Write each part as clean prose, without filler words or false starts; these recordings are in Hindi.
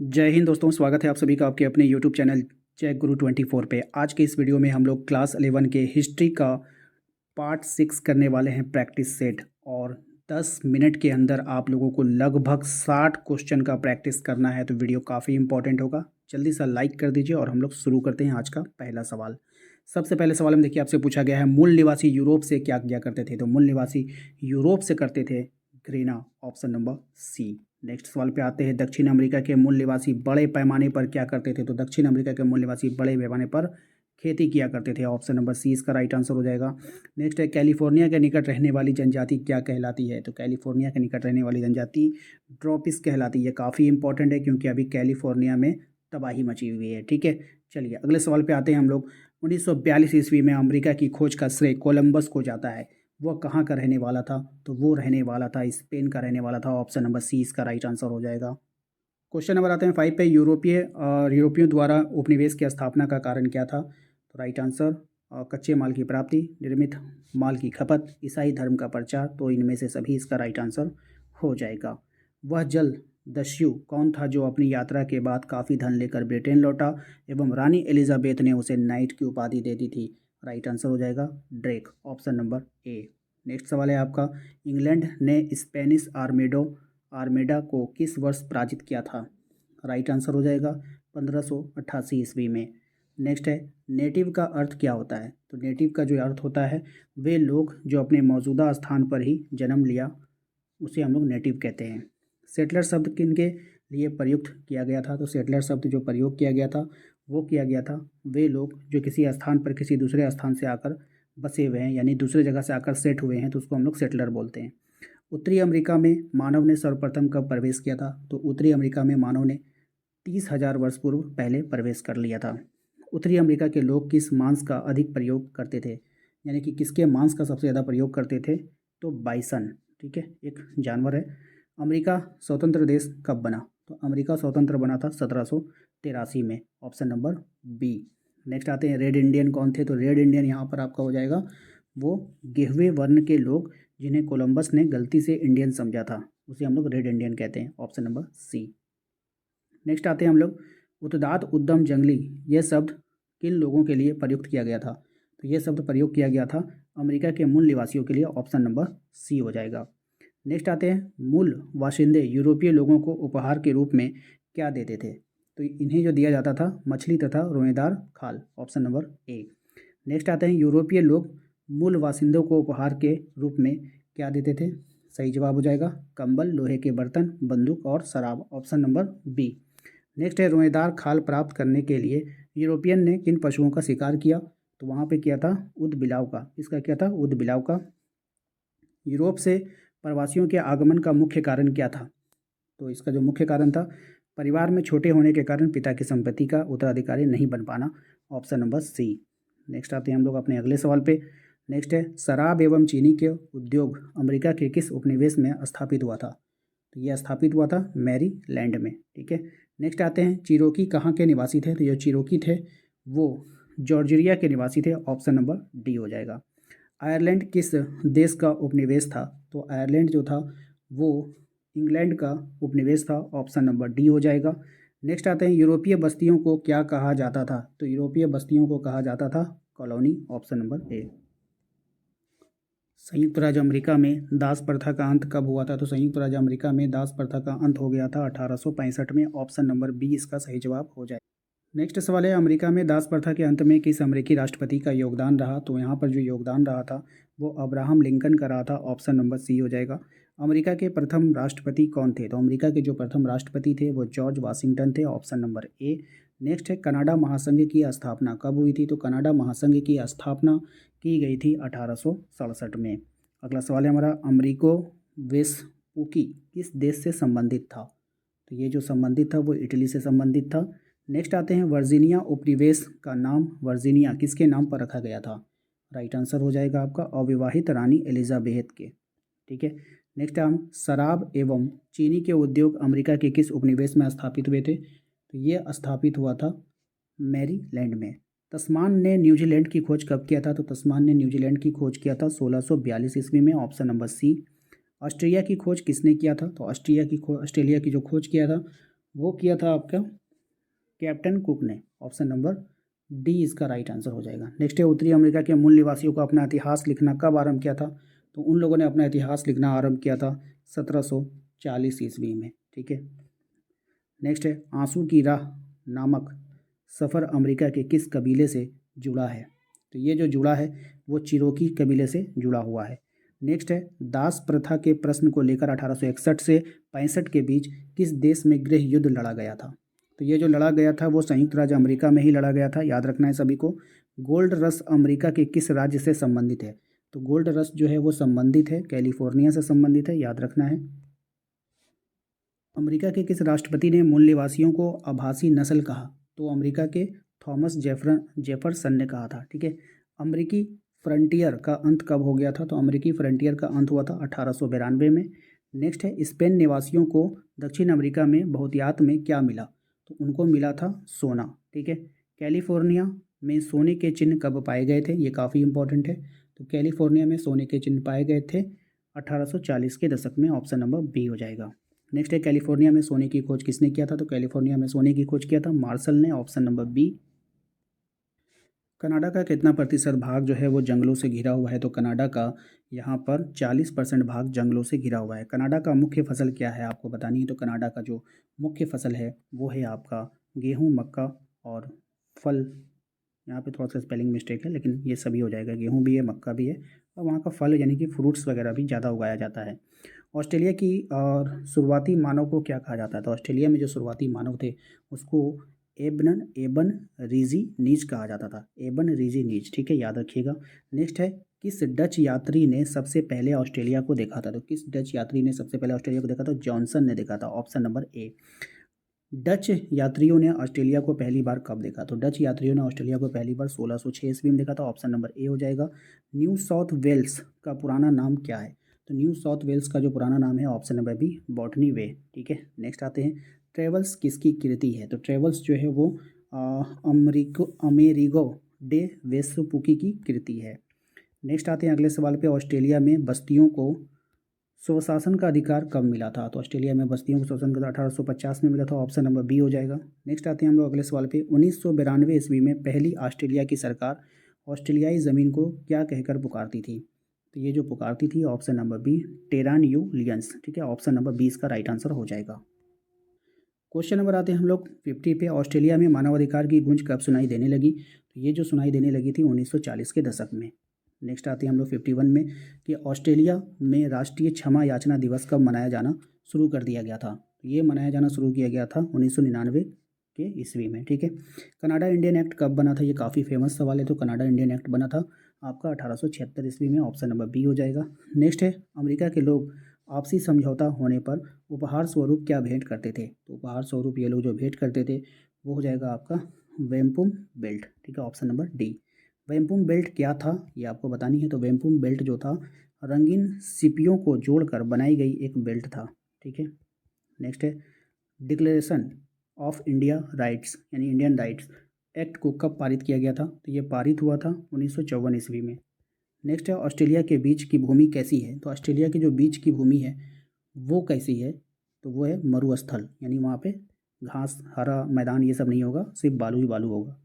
जय हिंद दोस्तों, स्वागत है आप सभी का आपके अपने यूट्यूब चैनल जय गुरु 24 पे। आज के इस वीडियो में हम लोग क्लास 11 के हिस्ट्री का पार्ट 6 करने वाले हैं प्रैक्टिस सेट। और 10 मिनट के अंदर आप लोगों को लगभग 60 क्वेश्चन का प्रैक्टिस करना है, तो वीडियो काफ़ी इंपॉर्टेंट होगा। जल्दी से लाइक कर दीजिए और हम लोग शुरू करते हैं आज का पहला सवाल। सबसे पहले सवाल में देखिए आपसे पूछा गया है, मूल निवासी यूरोप से क्या किया करते थे। तो मूल निवासी यूरोप से करते थे घृणा, ऑप्शन नंबर सी। नेक्स्ट सवाल पे आते हैं, दक्षिण अमेरिका के मूल निवासी बड़े पैमाने पर क्या करते थे। तो दक्षिण अमेरिका के मूल निवासी बड़े पैमाने पर खेती किया करते थे, ऑप्शन नंबर सी इसका राइट आंसर हो जाएगा। नेक्स्ट है, कैलिफोर्निया के निकट रहने वाली जनजाति क्या कहलाती है। तो कैलिफोर्निया के निकट रहने वाली जनजाति ड्रॉपिस कहलाती है। काफ़ी इंपॉर्टेंट है क्योंकि अभी कैलिफोर्निया में तबाही मची हुई है। ठीक है, चलिए अगले सवाल पे आते हैं हम लोग। 1942 ईस्वी में अमेरिका की खोज का श्रेय कोलंबस को जाता है। वह कहाँ का रहने वाला था। तो वो रहने वाला था स्पेन का रहने वाला था, ऑप्शन नंबर सी इसका राइट आंसर हो जाएगा। क्वेश्चन नंबर आते हैं 5 पे, यूरोपियों द्वारा उपनिवेश की स्थापना का कारण क्या था। तो राइट आंसर, कच्चे माल की प्राप्ति, निर्मित माल की खपत, ईसाई धर्म का प्रचार। तो इनमें से सभी इसका राइट आंसर हो जाएगा। वह जल दस्यु कौन था जो अपनी यात्रा के बाद काफ़ी धन लेकर ब्रिटेन लौटा एवं रानी एलिजाबेथ ने उसे नाइट की उपाधि दे दी थी। राइट आंसर हो जाएगा Drake, option number A. Next सवाल है आपका, इंग्लैंड ने स्पेनिश आर्मेडा को किस वर्ष पराजित किया था। राइट आंसर हो जाएगा 1588 ईस्वी में। नेक्स्ट है, नेटिव का अर्थ क्या होता है। तो नेटिव का जो अर्थ होता है, वे लोग जो अपने मौजूदा स्थान पर ही जन्म लिया, उसे हम लोग नेटिव कहते हैं। सेटलर शब्द किन के लिए प्रयुक्त किया गया था। तो सेटलर शब्द जो प्रयोग किया गया था वो किया गया था वे लोग जो किसी स्थान पर किसी दूसरे स्थान से आकर बसे हुए हैं, यानी दूसरे जगह से आकर सेट हुए हैं, तो उसको हम लोग सेटलर बोलते हैं। उत्तरी अमेरिका में मानव ने सर्वप्रथम कब प्रवेश किया था। तो उत्तरी अमेरिका में मानव ने 30,000 वर्ष पूर्व पहले प्रवेश कर लिया था। उत्तरी अमेरिका के लोग किस मांस का अधिक प्रयोग करते थे, यानी कि किसके मांस का सबसे ज़्यादा प्रयोग करते थे। तो बाइसन, ठीक है, एक जानवर है। अमेरिका स्वतंत्र देश कब बना। तो अमेरिका स्वतंत्र बना था 1783 में, ऑप्शन नंबर बी। नेक्स्ट आते हैं, रेड इंडियन कौन थे। तो रेड इंडियन यहाँ पर आपका हो जाएगा वो गेहवे वर्ण के लोग जिन्हें कोलंबस ने गलती से इंडियन समझा था, उसे हम लोग रेड इंडियन कहते हैं, ऑप्शन नंबर सी। नेक्स्ट आते हैं हम लोग, उत्दात उद्यम जंगली, यह शब्द किन लोगों के लिए प्रयुक्त किया गया था। तो यह शब्द प्रयोग किया गया था अमेरिका के मूल निवासियों के लिए, ऑप्शन नंबर सी हो जाएगा। नेक्स्ट आते हैं, मूल वाशिंदे यूरोपीय लोगों को उपहार के रूप में क्या देते थे। तो इन्हें जो दिया जाता था मछली तथा रोएदार खाल, ऑप्शन नंबर ए। नेक्स्ट आते हैं, यूरोपीय लोग मूल वासिंदों को उपहार के रूप में क्या देते थे। सही जवाब हो जाएगा कंबल, लोहे के बर्तन, बंदूक और शराब, ऑप्शन नंबर बी। नेक्स्ट है, रोएदार खाल प्राप्त करने के लिए यूरोपियन ने किन पशुओं का शिकार किया। तो वहाँ पे किया था ऊदबिलाव का। इसका क्या था, ऊदबिलाव का। यूरोप से प्रवासियों के आगमन का मुख्य कारण क्या था। तो इसका जो मुख्य कारण था, परिवार में छोटे होने के कारण पिता की संपत्ति का उत्तराधिकारी नहीं बन पाना, ऑप्शन नंबर सी। नेक्स्ट आते हैं हम लोग अपने अगले सवाल पे। नेक्स्ट है, शराब एवं चीनी के उद्योग अमेरिका के किस उपनिवेश में स्थापित हुआ था। तो यह स्थापित हुआ था मैरीलैंड में। ठीक है, नेक्स्ट आते हैं, चिरोकी कहाँ के निवासी थे। तो जो चिरोकी थे वो जॉर्जिया के निवासी थे, ऑप्शन नंबर डी हो जाएगा। आयरलैंड किस देश का उपनिवेश था। तो आयरलैंड जो था वो इंग्लैंड का उपनिवेश था, ऑप्शन नंबर डी हो जाएगा। नेक्स्ट आते हैं, यूरोपीय बस्तियों को क्या कहा जाता था। तो यूरोपीय बस्तियों को कहा जाता था कॉलोनी, ऑप्शन नंबर ए। संयुक्त राज्य अमेरिका में दास प्रथा का अंत कब हुआ था। तो संयुक्त राज्य अमेरिका में दास प्रथा का अंत हो गया था 1865 में, ऑप्शन नंबर बी इसका सही जवाब हो जाए। नेक्स्ट सवाल है, अमेरिका में दास प्रथा के अंत में किस अमेरिकी राष्ट्रपति का योगदान रहा। तो यहाँ पर जो योगदान रहा था वो अब्राहम लिंकन का रहा था, ऑप्शन नंबर सी हो जाएगा। अमेरिका के प्रथम राष्ट्रपति कौन थे। तो अमेरिका के जो प्रथम राष्ट्रपति थे वो जॉर्ज वाशिंगटन थे, ऑप्शन नंबर ए। नेक्स्ट है, कनाडा महासंघ की स्थापना कब हुई थी। तो कनाडा महासंघ की स्थापना की गई थी 1867 में। अगला सवाल है हमारा, अमरीको वेस्पुकी किस देश से संबंधित था। तो ये जो संबंधित था वो इटली से संबंधित था। नेक्स्ट आते हैं, वर्जीनिया उपनिवेश का नाम वर्जीनिया किसके नाम पर रखा गया था। राइट आंसर हो जाएगा आपका अविवाहित रानी एलिजाबेथ के। ठीक है, नेक्स्ट हम, शराब एवं चीनी के उद्योग अमेरिका के किस उपनिवेश में स्थापित हुए थे। तो ये स्थापित हुआ था मैरीलैंड में। तस्मान ने न्यूजीलैंड की खोज कब किया था। तो तस्मान ने न्यूजीलैंड की खोज किया था 1642 ईस्वी में, ऑप्शन नंबर सी। ऑस्ट्रेलिया की खोज किसने किया था। तो ऑस्ट्रेलिया की जो खोज किया था वो किया था आपका कैप्टन कुक ने। ऑप्शन नंबर डी इसका राइट आंसर हो जाएगा। नेक्स्ट है, उत्तरी अमेरिका के मूल निवासियों को अपना इतिहास लिखना कब आरंभ किया था? तो उन लोगों ने अपना इतिहास लिखना आरंभ किया था 1740 ईस्वी में। ठीक है। नेक्स्ट है, आंसू की राह नामक सफ़र अमेरिका के किस कबीले से जुड़ा है? तो ये जो जुड़ा है वो चिरोकी कबीले से जुड़ा हुआ है। नेक्स्ट है, दास प्रथा के प्रश्न को लेकर 1861 से 65 के बीच किस देश में गृह युद्ध लड़ा गया था? तो ये जो लड़ा गया था वो संयुक्त राज्य अमेरिका में ही लड़ा गया था, याद रखना है सभी को। गोल्ड रश अमेरिका के किस राज्य से संबंधित है? तो गोल्ड रश जो है वो संबंधित है कैलिफोर्निया से संबंधित है, याद रखना है। अमेरिका के किस राष्ट्रपति ने मूल निवासियों को आभासी नस्ल कहा? तो अमेरिका के थॉमस जेफरसन ने कहा था। ठीक है। अमेरिकी फ्रंटियर का अंत कब हो गया था? तो अमेरिकी फ्रंटियर का अंत हुआ था 1892 में। नेक्स्ट है, स्पेन निवासियों को दक्षिण अमेरिका में बहुतायत में क्या मिला? तो उनको मिला था सोना। ठीक है। कैलिफोर्निया में सोने के चिन्ह कब पाए गए थे? ये काफ़ी इंपॉर्टेंट है। तो कैलिफोर्निया में सोने के चिन्ह पाए गए थे 1840 के दशक में। ऑप्शन नंबर बी हो जाएगा। नेक्स्ट है, कैलिफोर्निया में सोने की खोज किसने किया था? तो कैलिफोर्निया में सोने की खोज किया था मार्शल ने। Option number B. कनाडा का कितना प्रतिशत भाग जो है वो जंगलों से घिरा हुआ है? तो कनाडा का यहाँ पर 40% भाग जंगलों से घिरा हुआ है। कनाडा का मुख्य फसल क्या है आपको बतानी है? तो कनाडा का जो मुख्य फसल है वो है आपका गेहूँ, मक्का और फल। यहाँ पे थोड़ा सा स्पेलिंग मिस्टेक है लेकिन ये सभी हो जाएगा, गेहूँ भी है, मक्का भी है और वहाँ का फल यानी कि फ्रूट्स वगैरह भी ज़्यादा उगाया जाता है। ऑस्ट्रेलिया की और शुरुआती मानव को क्या कहा जाता है? तो ऑस्ट्रेलिया में जो शुरुआती मानव थे उसको एबन रीजी नीज कहा जाता था। एबन रीजी नीज। ठीक है, याद रखिएगा। नेक्स्ट है, किस डच यात्री ने सबसे पहले ऑस्ट्रेलिया को देखा था? तो किस डच यात्री ने सबसे पहले ऑस्ट्रेलिया को देखा था? जॉनसन ने देखा था। Option number A. डच यात्रियों ने ऑस्ट्रेलिया को पहली बार कब देखा? तो डच यात्रियों ने ऑस्ट्रेलिया को पहली बार 1606 ईस्वी में देखा था। ऑप्शन नंबर ए हो जाएगा। न्यू साउथ वेल्स का पुराना नाम क्या है? तो न्यू साउथ वेल्स का जो पुराना नाम है ऑप्शन नंबर बी, बॉटनी वे। ठीक है। नेक्स्ट आते हैं, ट्रेवल्स किसकी कृति है? तो ट्रेवल्स जो है वो अमेरिगो डे वेस्पुकी की कृति है। नेक्स्ट आते हैं अगले सवाल पे, ऑस्ट्रेलिया में बस्तियों को स्वशासन का अधिकार कब मिला था? तो ऑस्ट्रेलिया में बस्तियों को स्वशासन का 1850 में मिला था। ऑप्शन नंबर बी हो जाएगा। नेक्स्ट आते हैं हम लोग अगले सवाल पे, 1992 ईस्वी में पहली ऑस्ट्रेलिया की सरकार ऑस्ट्रेलियाई ज़मीन को क्या कहकर पुकारती थी? तो ये जो पुकारती थी ऑप्शन नंबर बी, टेरान यू लियंस। ठीक है, ऑप्शन नंबर 20 का राइट आंसर हो जाएगा। क्वेश्चन नंबर आते हैं हम लोग 50 पे, ऑस्ट्रेलिया में मानवाधिकार की गूंज कब सुनाई देने लगी? तो ये जो सुनाई देने लगी थी 1940 के दशक में। नेक्स्ट आते हैं हम लोग 51 में कि ऑस्ट्रेलिया में राष्ट्रीय क्षमा याचना दिवस कब मनाया जाना शुरू कर दिया गया था? तो ये मनाया जाना शुरू किया गया था 1999 के ईस्वी में। ठीक है। कनाडा इंडियन एक्ट कब बना था? ये काफ़ी फेमस सवाल है। तो कनाडा इंडियन एक्ट बना था आपका 1876 ईस्वी में। ऑप्शन नंबर बी हो जाएगा। नेक्स्ट है, अमेरिका के लोग आपसी समझौता होने पर उपहार स्वरूप क्या भेंट करते थे? तो उपहार स्वरूप ये लोग जो भेंट करते थे वो हो जाएगा आपका वेम्पुम बेल्ट। ठीक है, ऑप्शन नंबर डी। वेम्पुम बेल्ट क्या था ये आपको बतानी है। तो वेम्पुम बेल्ट जो था रंगीन सिपियों को जोड़कर बनाई गई एक बेल्ट था। ठीक है। नेक्स्ट है, डिक्लेरेशन ऑफ इंडिया राइट्स यानी इंडियन राइट्स एक्ट को कब पारित किया गया था? तो ये पारित हुआ था 1954 ईस्वी में। नेक्स्ट है, ऑस्ट्रेलिया के बीच की भूमि कैसी है? तो ऑस्ट्रेलिया की जो बीच की भूमि है वो कैसी है? तो वो है मरुस्थल, यानी वहाँ पे घास, हरा मैदान ये सब नहीं होगा, सिर्फ बालू ही बालू होगा।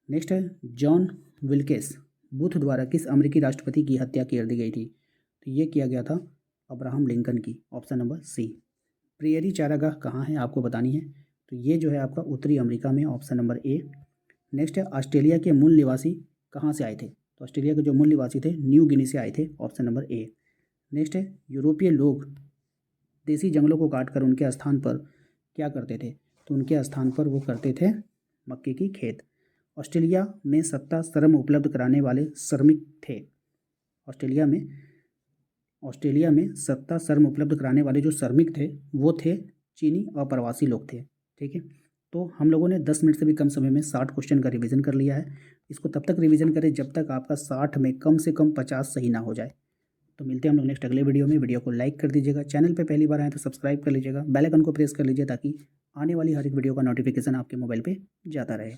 नेक्स्ट है, जॉन विल्केस बूथ द्वारा किस अमेरिकी राष्ट्रपति की हत्या कर दी गई थी? तो ये किया गया था अब्राहम लिंकन की। Option number C. प्रियरी चारागाह कहाँ है आपको बतानी है। तो ये जो है आपका उत्तरी अमेरिका में। Option number A. नेक्स्ट है, ऑस्ट्रेलिया के मूल निवासी कहाँ से आए थे? तो ऑस्ट्रेलिया के जो मूल निवासी थे न्यू गिनी से आए थे। Option number A. नेक्स्ट है, यूरोपीय लोग देसी जंगलों को काटकर उनके स्थान पर क्या करते थे? तो उनके स्थान पर वो करते थे मक्के की खेत। ऑस्ट्रेलिया में सत्ता श्रम उपलब्ध कराने वाले श्रमिक थे। ऑस्ट्रेलिया में सत्ता श्रम उपलब्ध कराने वाले जो श्रमिक थे वो थे चीनी अप्रवासी लोग थे। ठीक है। तो हम लोगों ने 10 मिनट से भी कम समय में 60 क्वेश्चन का रिवीजन कर लिया है। इसको तब तक रिवीजन करें जब तक आपका 60 में कम से कम 50 सही ना हो जाए। तो मिलते हैं हम लोग नेक्स्ट अगले वीडियो में। वीडियो को लाइक कर दीजिएगा, चैनल पे पहली बार आए तो सब्सक्राइब कर लीजिएगा, बेल आइकन को प्रेस कर लीजिए ताकि आने वाली हर एक वीडियो का नोटिफिकेशन आपके मोबाइल पे जाता रहे।